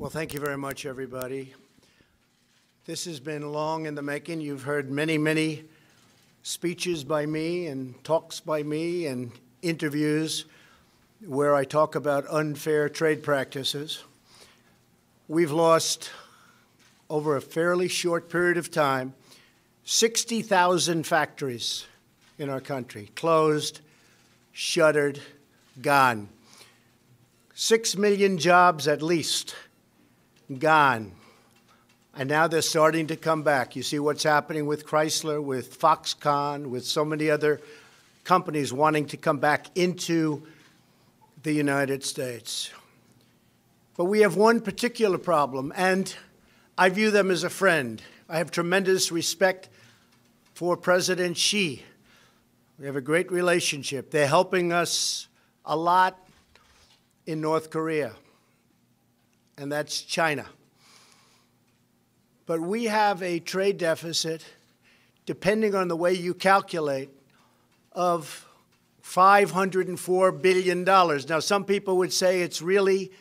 Well, thank you very much, everybody. This has been long in the making. You've heard many, many speeches by me and talks by me and interviews where I talk about unfair trade practices. We've lost, over a fairly short period of time, 60,000 factories in our country, closed, shuttered, gone. 6 million jobs at least gone. And now they're starting to come back. You see what's happening with Chrysler, with Foxconn, with so many other companies wanting to come back into the United States. But we have one particular problem, and I view them as a friend. I have tremendous respect for President Xi. We have a great relationship. They're helping us a lot in North Korea, and that's China. But we have a trade deficit, depending on the way you calculate, of $504 billion. Now, some people would say it's really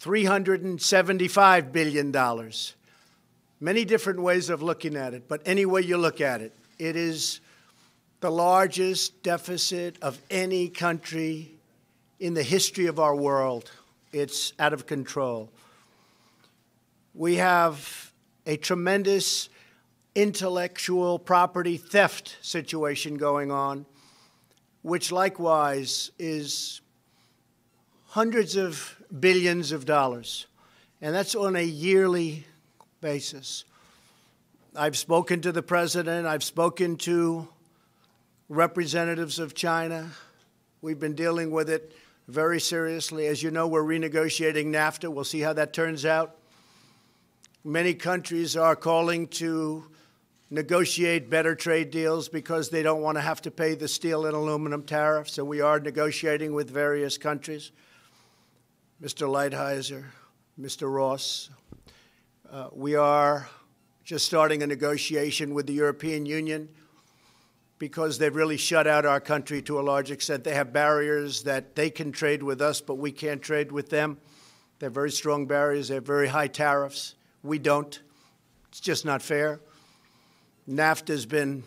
$375 billion. Many different ways of looking at it, but any way you look at it, it is the largest deficit of any country in the history of our world. It's out of control. We have a tremendous intellectual property theft situation going on, which likewise is hundreds of billions of dollars, and that's on a yearly basis. I've spoken to the president. I've spoken to representatives of China. We've been dealing with it very seriously. As you know, we're renegotiating NAFTA. We'll see how that turns out. Many countries are calling to negotiate better trade deals because they don't want to have to pay the steel and aluminum tariffs, so we are negotiating with various countries. Mr. Lighthizer, Mr. Ross, we are just starting a negotiation with the European Union because they've really shut out our country to a large extent. They have barriers that they can trade with us, but we can't trade with them. They have very strong barriers. They have very high tariffs. We don't. It's just not fair. NAFTA has been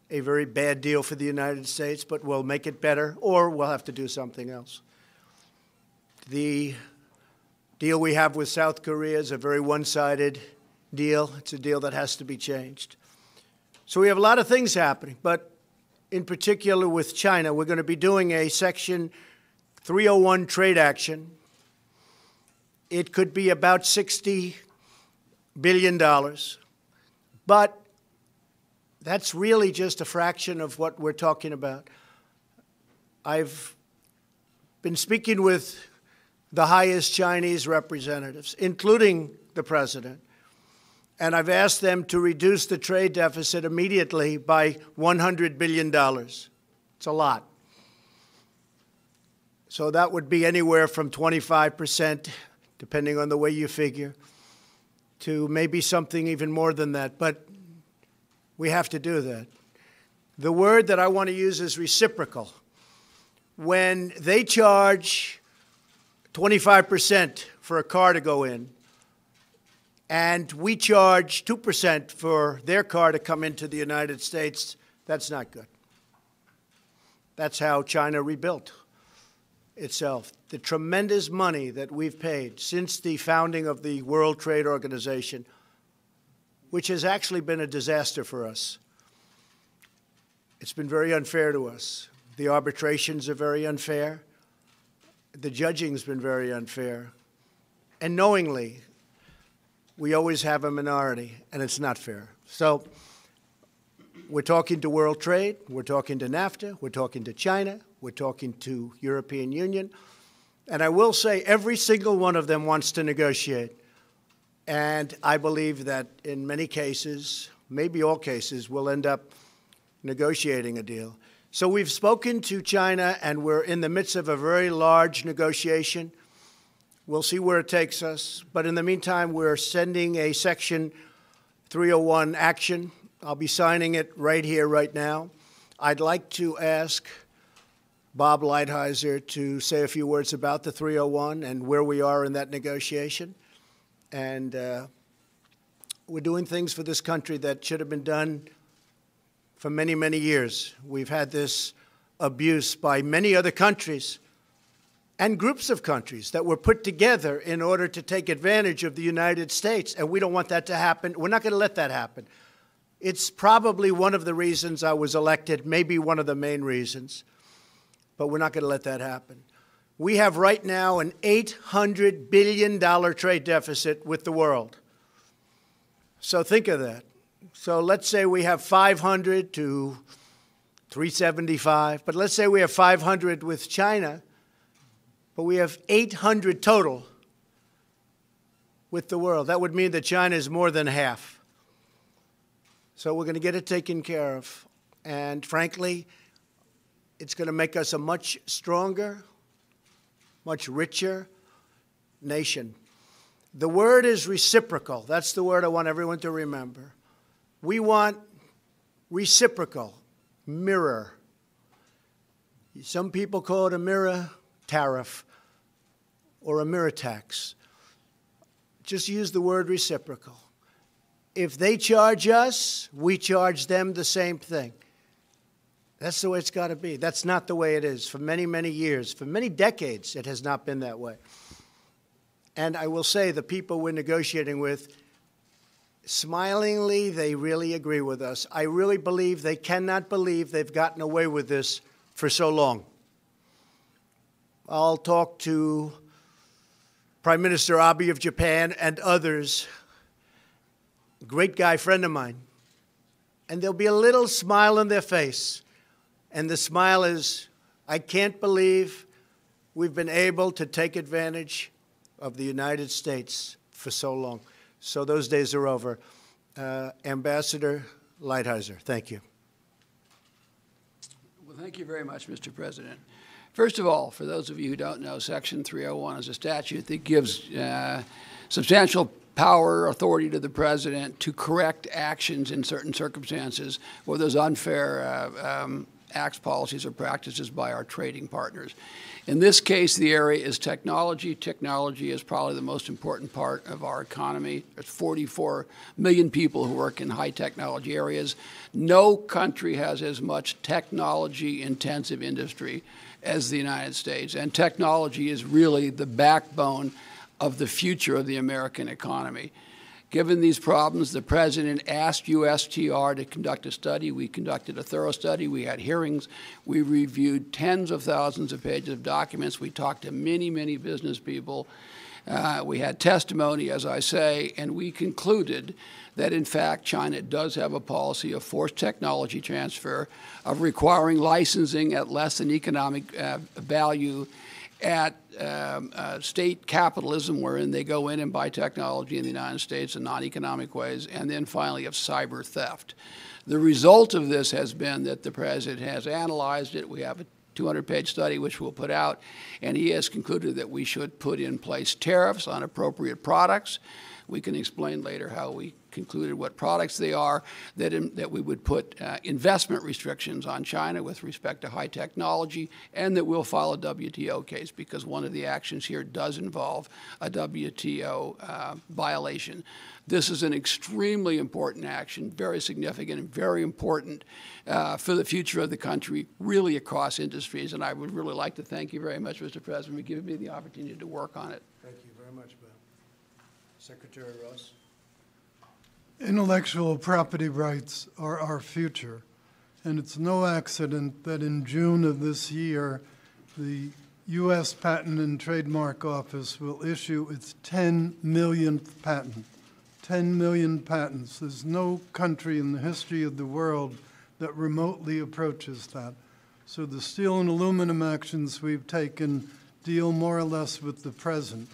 a very bad deal for the United States, but we'll make it better, or we'll have to do something else. The deal we have with South Korea is a very one-sided deal. It's a deal that has to be changed. So we have a lot of things happening, but in particular with China, we're going to be doing a Section 301 trade action. It could be about $60 billion, but that's really just a fraction of what we're talking about. I've been speaking with the highest Chinese representatives, including the president, and I've asked them to reduce the trade deficit immediately by $100 billion. It's a lot. So that would be anywhere from 25%, depending on the way you figure, to maybe something even more than that. But we have to do that. The word that I want to use is reciprocal. When they charge 25% for a car to go in, and we charge 2% for their car to come into the United States, that's not good. That's how China rebuilt itself. The tremendous money that we've paid since the founding of the World Trade Organization, which has actually been a disaster for us. It's been very unfair to us. The arbitrations are very unfair. The judging's been very unfair. And knowingly, we always have a minority, and it's not fair. So we're talking to World Trade, we're talking to NAFTA, we're talking to China, we're talking to European Union. And I will say every single one of them wants to negotiate. And I believe that in many cases, maybe all cases, we'll end up negotiating a deal. So we've spoken to China, and we're in the midst of a very large negotiation. We'll see where it takes us. But in the meantime, we're sending a Section 301 action. I'll be signing it right here, right now. I'd like to ask Bob Lighthizer to say a few words about the 301 and where we are in that negotiation. And we're doing things for this country that should have been done for many, many years. We've had this abuse by many other countries and groups of countries that were put together in order to take advantage of the United States, and we don't want that to happen. We're not going to let that happen. It's probably one of the reasons I was elected, maybe one of the main reasons, but we're not going to let that happen. We have right now an $800 billion trade deficit with the world. So think of that. So let's say we have 500 to 375, but let's say we have 500 with China, but we have 800 total with the world. That would mean that China is more than half. So we're going to get it taken care of. And frankly, it's going to make us a much stronger, much richer nation. The word is reciprocal. That's the word I want everyone to remember. We want reciprocal, mirror. Some people call it a mirror tariff or a mirror tax. Just use the word reciprocal. If they charge us, we charge them the same thing. That's the way it's got to be. That's not the way it is. For many, many years, for many decades, it has not been that way. And I will say the people we're negotiating with, smilingly, they really agree with us. I really believe they cannot believe they've gotten away with this for so long. I'll talk to Prime Minister Abe of Japan and others, a great guy, friend of mine, and there'll be a little smile on their face. And the smile is, I can't believe we've been able to take advantage of the United States for so long. So those days are over. Ambassador Lighthizer, thank you. Well, thank you very much, Mr. President. First of all, for those of you who don't know, Section 301 is a statute that gives substantial power or authority to the President to correct actions in certain circumstances where there's unfair acts, policies, or practices by our trading partners. In this case, the area is technology. Technology is probably the most important part of our economy. There's 44 million people who work in high technology areas. No country has as much technology-intensive industry as the United States, and technology is really the backbone of the future of the American economy. Given these problems, the President asked USTR to conduct a study. We conducted a thorough study. We had hearings. We reviewed tens of thousands of pages of documents. We talked to many, many business people. We had testimony, as I say, and we concluded that, in fact, China does have a policy of forced technology transfer, of requiring licensing at less than economic value, at state capitalism, wherein they go in and buy technology in the United States in non-economic ways, and then finally of cyber theft. The result of this has been that the President has analyzed it. We have a 200-page study which we'll put out, and he has concluded that we should put in place tariffs on appropriate products. We can explain later how we concluded what products they are, that we would put investment restrictions on China with respect to high technology, and that we'll file a WTO case because one of the actions here does involve a WTO violation. This is an extremely important action, very significant and very important for the future of the country, really across industries. And I would really like to thank you very much, Mr. President, for giving me the opportunity to work on it. Thank you very much, Bill. Secretary Ross. Intellectual property rights are our future, and it's no accident that in June of this year, the U.S. Patent and Trademark Office will issue its 10 millionth patent. 10 million patents. There's no country in the history of the world that remotely approaches that. So the steel and aluminum actions we've taken deal more or less with the present.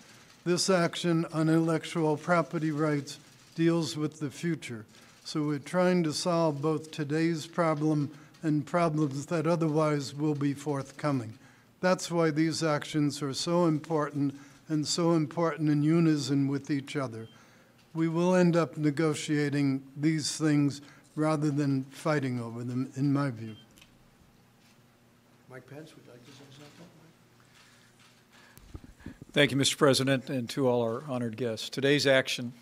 This action on intellectual property rights deals with the future. So we're trying to solve both today's problem and problems that otherwise will be forthcoming. That's why these actions are so important and so important in unison with each other. We will end up negotiating these things rather than fighting over them, in my view. Mike Pence, would you like to say something? Thank you, Mr. President, and to all our honored guests. Today's action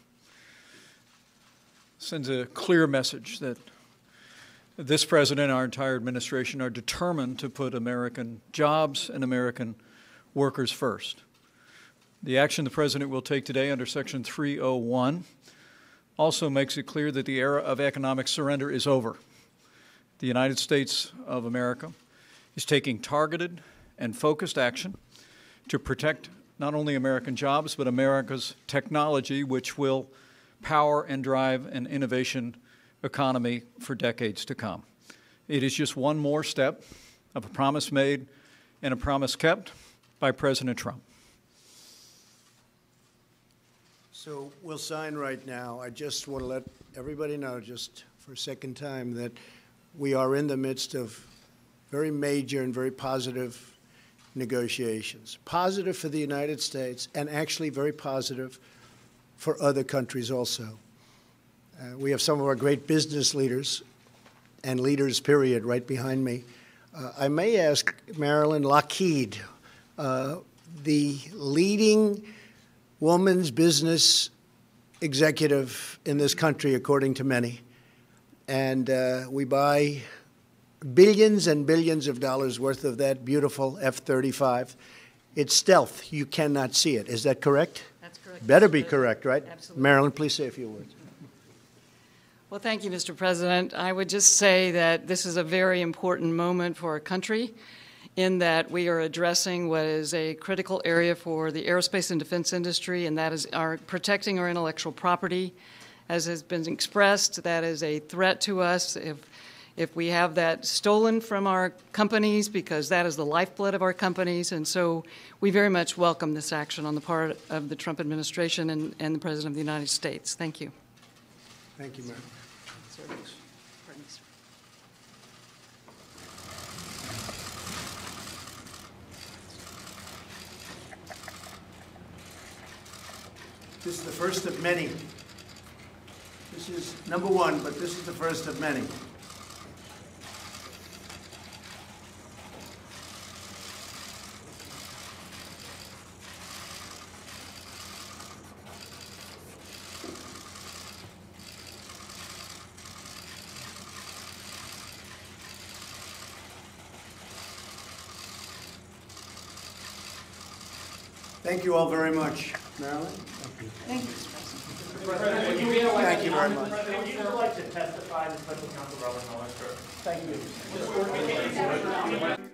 sends a clear message that this president and our entire administration are determined to put American jobs and American workers first. The action the president will take today under Section 301 also makes it clear that the era of economic surrender is over. The United States of America is taking targeted and focused action to protect not only American jobs, but America's technology, which will power and drive an innovation economy for decades to come. It is just one more step of a promise made and a promise kept by President Trump. So we'll sign right now. I just want to let everybody know, just for a second time, that we are in the midst of very major and very positive negotiations. Positive for the United States, and actually very positive for other countries also. We have some of our great business leaders and leaders, period, right behind me. I may ask Marilyn Lockheed, the leading woman's business executive in this country, according to many. And we buy billions and billions of dollars worth of that beautiful F-35. It's stealth. You cannot see it. Is that correct? That's correct. Better be correct, right? Absolutely. Marilyn, please say a few words. Well, thank you, Mr. President. I would just say that this is a very important moment for our country in that we are addressing what is a critical area for the aerospace and defense industry, and that is protecting our intellectual property. As has been expressed, that is a threat to us if we have that stolen from our companies, because that is the lifeblood of our companies. And so we very much welcome this action on the part of the Trump administration and the President of the United States. Thank you. Thank you, Marilyn. This is the first of many. This is number one, but this is the first of many. Thank you all very much. Marilyn? Thank you, Mr. President. Thank you very much. Would you like to testify to Special Counsel Robert Mueller, sir? Thank you.